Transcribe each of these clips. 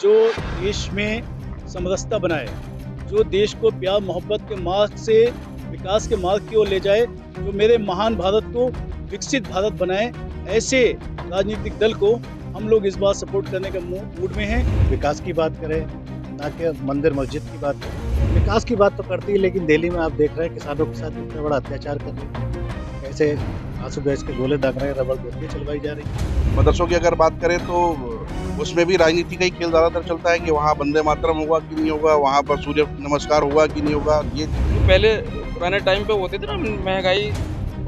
जो देश में समरसता बनाए, जो देश को प्यार मोहब्बत के मार्ग से विकास के मार्ग की ओर ले जाए, जो मेरे महान भारत को विकसित भारत बनाए, ऐसे राजनीतिक दल को हम लोग इस बार सपोर्ट करने के मूड में हैं। विकास की बात करें, ना कि मंदिर मस्जिद की बात करें। विकास की बात तो करती है, लेकिन दिल्ली में आप देख रहे हैं किसानों के साथ इतना बड़ा अत्याचार कर रही है। कैसे आंसू गैस के गोले दाग रहे हैं, रबड़ गोलियां चलवाई जा रही है। मदरसों की अगर बात करें तो उसमें भी राजनीति का ही खेल ज़्यादातर चलता है कि वहाँ वंदे मातरम होगा कि नहीं होगा, वहाँ पर सूर्य नमस्कार होगा कि नहीं होगा। ये पहले पुराने टाइम पे होते थे ना, महंगाई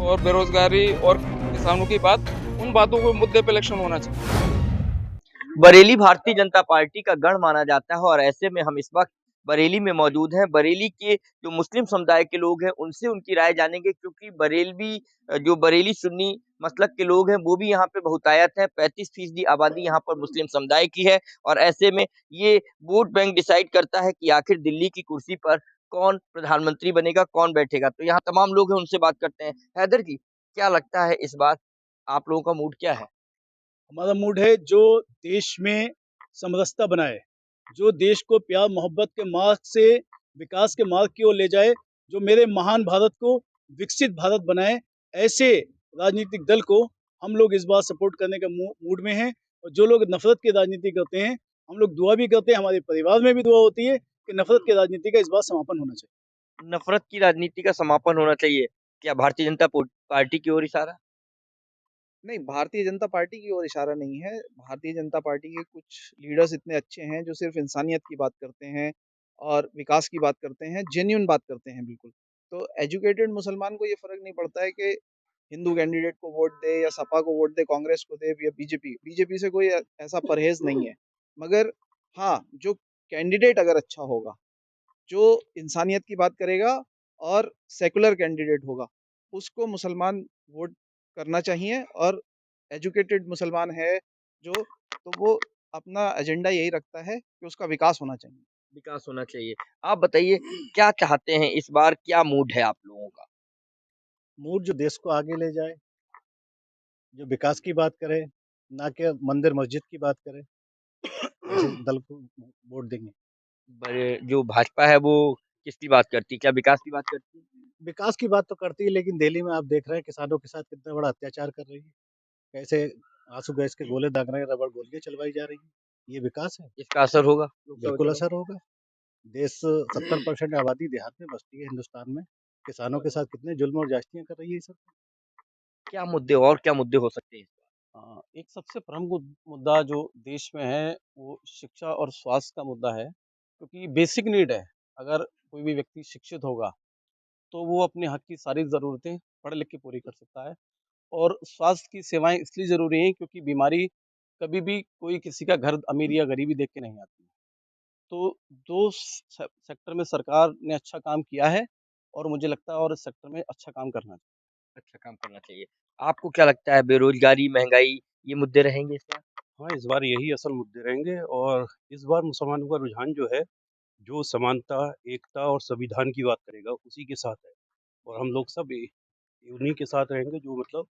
और बेरोजगारी और किसानों की बात, उन बातों को मुद्दे पे इलेक्शन होना चाहिए। बरेली भारतीय जनता पार्टी का गढ़ माना जाता है और ऐसे में हम इस वक्त बरेली में मौजूद हैं। बरेली के जो मुस्लिम समुदाय के लोग हैं उनसे उनकी राय जानेंगे, क्योंकि बरेलवी जो बरेली सुन्नी मसलक के लोग हैं वो भी यहाँ पे बहुतायत है। 35% आबादी यहाँ पर मुस्लिम समुदाय की है और ऐसे में ये वोट बैंक डिसाइड करता है कि आखिर दिल्ली की कुर्सी पर कौन प्रधानमंत्री बनेगा, कौन बैठेगा। तो यहाँ तमाम लोग हैं, उनसे बात करते हैं। हैदर जी, क्या लगता है इस बार आप लोगों का मूड क्या है? हमारा मूड है जो देश में समरसता बनाए, जो देश को प्यार मोहब्बत के मार्ग से विकास के मार्ग की ओर ले जाए, जो मेरे महान भारत को विकसित भारत बनाए, ऐसे राजनीतिक दल को हम लोग इस बार सपोर्ट करने के मूड में हैं। और जो लोग नफरत की राजनीति करते हैं, हम लोग दुआ भी करते हैं, हमारे परिवार में भी दुआ होती है कि नफरत की राजनीति का इस बार समापन होना चाहिए। नफरत की राजनीति का समापन होना चाहिए। क्या भारतीय जनता पार्टी की ओर इशारा? नहीं, भारतीय जनता पार्टी की ओर इशारा नहीं है। भारतीय जनता पार्टी के कुछ लीडर्स इतने अच्छे हैं जो सिर्फ़ इंसानियत की बात करते हैं और विकास की बात करते हैं, जेन्युइन बात करते हैं बिल्कुल। तो एजुकेटेड मुसलमान को ये फ़र्क नहीं पड़ता है कि हिंदू कैंडिडेट को वोट दे या सपा को वोट दे, कांग्रेस को दे या बीजेपी। बीजेपी से कोई ऐसा परहेज़ नहीं है। मगर हाँ, जो कैंडिडेट अगर अच्छा होगा, जो इंसानियत की बात करेगा और सेकुलर कैंडिडेट होगा, उसको मुसलमान वोट करना चाहिए। और एजुकेटेड मुसलमान है जो, तो वो अपना एजेंडा यही रखता है कि उसका विकास होना चाहिए। विकास होना चाहिए। आप बताइए, क्या चाहते हैं इस बार, क्या मूड है आप लोगों का? मूड जो देश को आगे ले जाए, जो विकास की बात करे, ना कि मंदिर मस्जिद की बात करे, ऐसे दल को वोट देंगे। जो भाजपा है वो किसकी बात करती है? क्या विकास की बात करती है? विकास की बात तो करती है, लेकिन दिल्ली में आप देख रहे हैं किसानों के साथ कितना बड़ा अत्याचार कर रही है। कैसे आंसू गैस के गोले दाग रहे हैं, रबड़ गोलियां चलवाई जा रही है। ये विकास है? इसका असर होगा लोकसभा बिल्कुल चुनाव? असर होगा। देश 70% आबादी देहात में बसती है हिंदुस्तान में। किसानों के साथ कितने जुल्म और ज्यादतियां कर रही है ये सब। क्या मुद्दे हो सकते हैं इस एक सबसे प्रमुख मुद्दा जो देश में है वो शिक्षा और स्वास्थ्य का मुद्दा है, क्योंकि बेसिक नीड है। अगर कोई भी व्यक्ति शिक्षित होगा तो वो अपने हक की सारी ज़रूरतें पढ़ लिख के पूरी कर सकता है। और स्वास्थ्य की सेवाएं इसलिए ज़रूरी हैं क्योंकि बीमारी कभी भी कोई किसी का घर अमीरी या गरीबी देख के नहीं आती है। तो दो सेक्टर में सरकार ने अच्छा काम किया है और मुझे लगता है और इस सेक्टर में अच्छा काम करना चाहिए। अच्छा काम करना चाहिए। आपको क्या लगता है, बेरोजगारी, महंगाई ये मुद्दे रहेंगे इस बार? हाँ, इस बार यही असल मुद्दे रहेंगे और इस बार मुसलमानों का रुझान जो है, जो समानता, एकता और संविधान की बात करेगा, उसी के साथ है। और हम लोग सब उन्हीं के साथ रहेंगे जो मतलब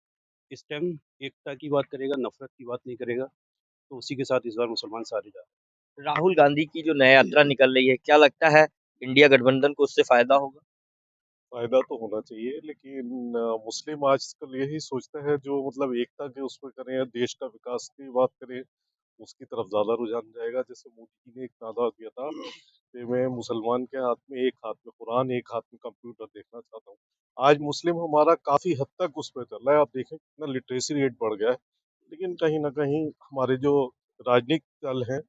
इस टाइम एकता की बात करेगा, नफ़रत की बात नहीं करेगा। तो उसी के साथ इस बार मुसलमान सारे जा राहुल गांधी की जो नया यात्रा निकल रही है, क्या लगता है इंडिया गठबंधन को उससे फायदा होगा? फ़ायदा तो होना चाहिए, लेकिन मुस्लिम आजकल यही सोचते हैं जो मतलब एकता के उसमें करें या देश का विकास की बात करें, उसकी तरफ ज़्यादा रुझान जाएगा। जैसे मोदी जी ने एक नारा दिया था कि मैं मुसलमान के हाथ में एक हाथ में कुरान, एक हाथ में कंप्यूटर देखना चाहता हूँ। आज मुस्लिम हमारा काफ़ी हद तक उसमें चल रहा है। आप देखें कितना लिटरेसी रेट बढ़ गया है। लेकिन कहीं न कहीं हमारे जो राजनीतिक दल हैं,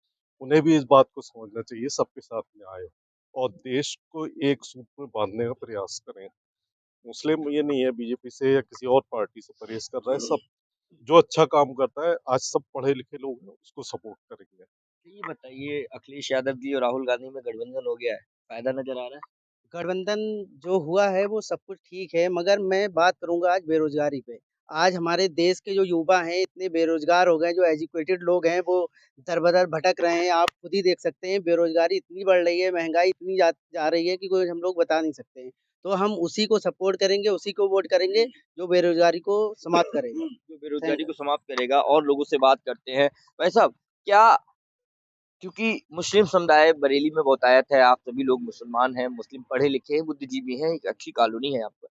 उन्हें भी इस बात को समझना चाहिए, सबके साथ न्याय हो और देश को एक सूत्र में बाँधने का प्रयास करें। मुस्लिम ये नहीं है बीजेपी से या किसी और पार्टी से परहेज़ कर रहा है, सब जो अच्छा काम करता है, आज सब पढ़े-लिखे लोग हैं, उसको सपोर्ट करेंगे। ये बताइए, अखिलेश यादव जी और राहुल गांधी में गठबंधन हो गया है, फायदा नजर आ रहा है? गठबंधन जो हुआ है वो सब कुछ ठीक है, मगर मैं बात करूँगा आज बेरोज़गारी पे। आज हमारे देश के जो युवा हैं इतने बेरोज़गार हो गए, जो एजुकेटेड लोग हैं वो दर-बदर भटक रहे हैं। आप खुद ही देख सकते हैं बेरोज़गारी इतनी बढ़ रही है, महँगाई इतनी जा जा रही है कि कोई हम लोग बता नहीं सकते हैं। तो हम उसी को सपोर्ट करेंगे, उसी को वोट करेंगे जो बेरोज़गारी को समाप्त करेगा। जो बेरोजगारी थैंक को समाप्त करेगा। और लोगों से बात करते हैं। भाई साहब, क्या क्योंकि मुस्लिम समुदाय बरेली में बहुतायत है, आप सभी लोग मुसलमान हैं, मुस्लिम पढ़े-लिखे हैं, बुद्धिजीवी हैं, एक अच्छी कॉलोनी है आपका।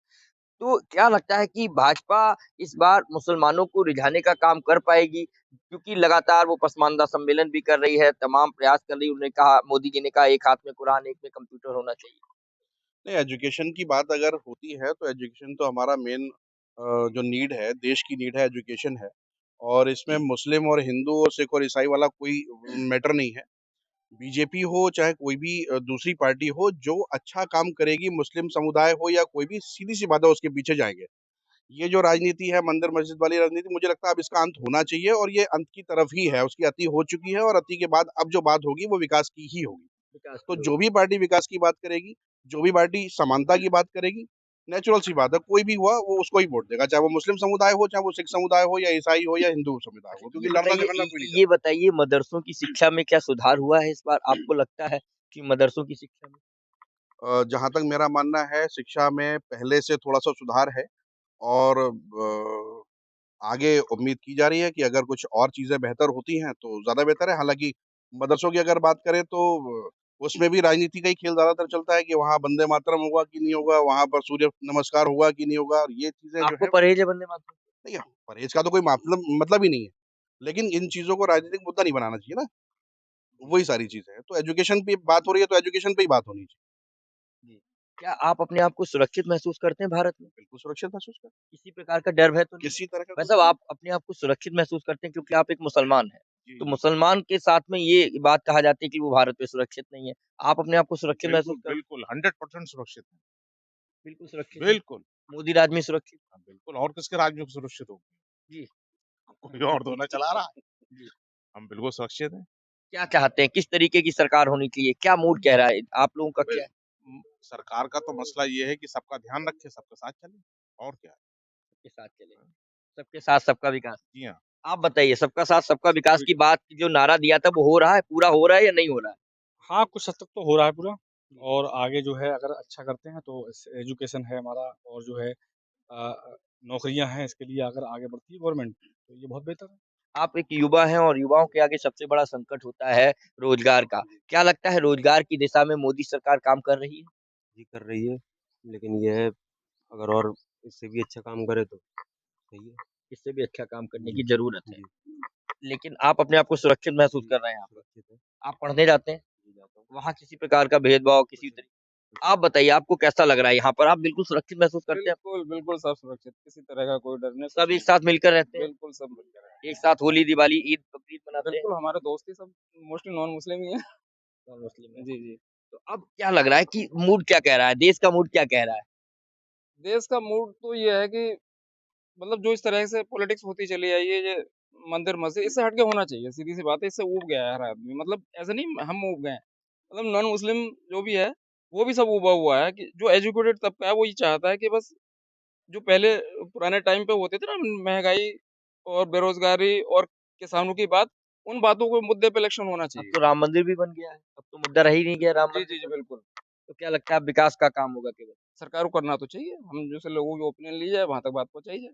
तो क्या लगता है कि भाजपा इस बार मुसलमानों को रिझाने का काम कर पाएगी? क्योंकि लगातार वो पसमानदा सम्मेलन भी कर रही है, तमाम प्रयास कर रही है। उन्होंने कहा, मोदी जी ने कहा, एक हाथ में कुरान, एक में कंप्यूटर होना चाहिए। नहीं, एजुकेशन की बात अगर होती है तो एजुकेशन तो हमारा मेन जो नीड है, देश की नीड है, एजुकेशन है। और इसमें मुस्लिम और हिंदू और सिख और ईसाई वाला कोई मैटर नहीं है। बीजेपी हो चाहे कोई भी दूसरी पार्टी हो, जो अच्छा काम करेगी, मुस्लिम समुदाय हो या कोई भी, सीधी सी बात है उसके पीछे जाएंगे। ये जो राजनीति है, मंदिर मस्जिद वाली राजनीति, मुझे लगता है अब इसका अंत होना चाहिए और ये अंत की तरफ ही है। उसकी अति हो चुकी है और अति के बाद अब जो बात होगी वो विकास की ही होगी। विकास तो की जो होगी। भी पार्टी विकास की बात करेगी, जो भी पार्टी समानता की बात करेगी, नेचुरल सी बात है, कोई भी हुआ वो उसको ही वोट देगा, चाहे वो मुस्लिम समुदाय हो, चाहे वो सिख समुदाय हो या ईसाई हो या हिंदू समुदाय अच्छा, हो, क्योंकि लड़ना झगड़ना कोई नहीं ये चाहता। बताइए मदरसों की शिक्षा में क्या सुधार हुआ है इस बार? आपको लगता है कि मदरसों की शिक्षा में जहाँ तक मेरा मानना है, शिक्षा में पहले से थोड़ा सा सुधार है और आगे उम्मीद की जा रही है कि अगर कुछ और चीज़ें बेहतर होती हैं तो ज़्यादा बेहतर है। हालाँकि मदरसों की अगर बात करें तो उसमें भी राजनीति का ही खेल ज़्यादातर चलता है कि वहाँ वंदे मातरम होगा कि नहीं होगा, वहाँ पर सूर्य नमस्कार होगा कि नहीं होगा, और ये चीज़ें जो आपको है परहेज है वंदे मातरम? नहीं, परहेज का तो कोई मतलब ही नहीं है। लेकिन इन चीज़ों को राजनीतिक मुद्दा नहीं बनाना चाहिए ना, जी, वही सारी चीज़ें हैं। तो एजुकेशन पे बात हो रही है तो एजुकेशन पे ही बात होनी चाहिए। जी। क्या आप अपने आप को सुरक्षित महसूस करते हैं भारत में? बिल्कुल सुरक्षित महसूस कर, किसी प्रकार का डर भय तो नहीं? किसी तरह का भाई कुछ साहब, नहीं। आप अपने आप को सुरक्षित महसूस करते हैं क्योंकि आप एक मुसलमान हैं। जी, तो जी। मुसलमान के साथ में ये बात कहा जाती है कि वो भारत में सुरक्षित नहीं है। आप अपने आप को सुरक्षित महसूस बिल्कुल, करते हैं? बिल्कुल 100% सुरक्षित है। बिल्कुल सुरक्षित हैं। बिल्कुल, मोदी राज में सुरक्षित? हाँ, बिल्कुल और किसके राज्य में सुरक्षित होंगे? जी। कोई और तो ना चला रहा है। जी। हम बिल्कुल सुरक्षित हैं। क्या चाहते हैं? किस तरीके की सरकार होनी चाहिए? क्या मूड कह रहा है? आप लोगों का बिल क्या है? सरकार का तो मसला ये है कि सबका ध्यान रखे, सबके साथ चले और क्या है। सबके साथ चले। सबके साथ सबका विकास। जी हाँ, आप बताइए, सबका साथ सबका सबका विकास वि की बात जो नारा दिया था वो हो रहा है? पूरा हो रहा है या नहीं हो रहा है? हाँ, कुछ हद तक तो हो रहा है पूरा और आगे जो है अगर अच्छा करते हैं तो एजुकेशन है हमारा और जो है नौकरियाँ हैं इसके लिए अगर आगे बढ़ती है गवर्नमेंट तो ये बहुत बेहतर है। आप एक युवा हैं और युवाओं के आगे सबसे बड़ा संकट होता है रोजगार का। क्या लगता है रोजगार की दिशा में मोदी सरकार काम कर रही है? जी कर रही है, लेकिन ये है अगर और इससे भी अच्छा काम करे तो सही है। इससे भी अच्छा काम करने जी, की ज़रूरत है। जी, लेकिन आप अपने आप को सुरक्षित महसूस जी, कर रहे हैं यहाँ पर। सुरक्षित है। आप पढ़ने जाते हैं? जी, जाता हूँ। वहाँ किसी प्रकार का भेदभाव कुछ किसी नहीं, तरीके कुछ नहीं। आप बताइए आपको कैसा लग रहा है यहाँ पर? आप बिल्कुल सुरक्षित महसूस करते हैं? बिल्कुल, बिल्कुल सब सुरक्षित, किसी तरह का कोई डर नहीं, कुछ सब एक नहीं। साथ मिलकर रहते हैं? बिल्कुल सब मिलकर हैं। एक साथ होली, दिवाली, ईद, बकरीद मनाते हैं? बिल्कुल हमारे दोस्त ही सब मोस्टली नॉन मुस्लिम ही हैं। नॉन मुस्लिम है। जी, जी। तो अब क्या लग रहा है कि मूड क्या कह रहा है? देश का मूड क्या कह रहा है? देश का मूड तो ये है कि मतलब जो इस तरह से पॉलिटिक्स होती चली आई है, ये मंदिर मस्जिद इससे हट के होना चाहिए, सीधी-सी बात है, इससे ऊब गया है हर आदमी। मतलब ऐसा नहीं हम ऊब गए हैं, मतलब नॉन मुस्लिम जो भी है, वो भी सब ऊबा हुआ है कि जो एजुकेटेड तबका है वो ये चाहता है कि बस जो पहले पुराने टाइम पे होते थे ना महँगाई और बेरोज़गारी और किसानों की बात, उन बातों को मुद्दे पे इलेक्शन होना अब चाहिए। तो राम मंदिर भी बन गया है। अब तो मुद्दा रह ही नहीं गया राम जी, मंदिर जी, जी, का। बिल्कुल। तो क्या लगता है अब विकास का काम होगा केवल? सरकार को करना तो चाहिए, हम जैसे लोगों की ओपिनियन ली जाए, वहाँ तक बात पहुँचाई जाए।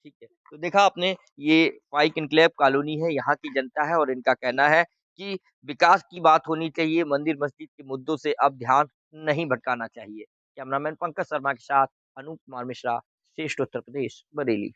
ठीक है। तो देखा आपने ये पाइक एन्क्लेव कॉलोनी है, यहाँ की जनता है और इनका कहना है कि विकास की बात होनी चाहिए, मंदिर-मस्जिद के मुद्दों से अब ध्यान नहीं भटकाना चाहिए। कैमरामैन पंकज शर्मा के साथ अनूप कुमार मिश्रा, श्रेष्ठ उत्तर प्रदेश, बरेली।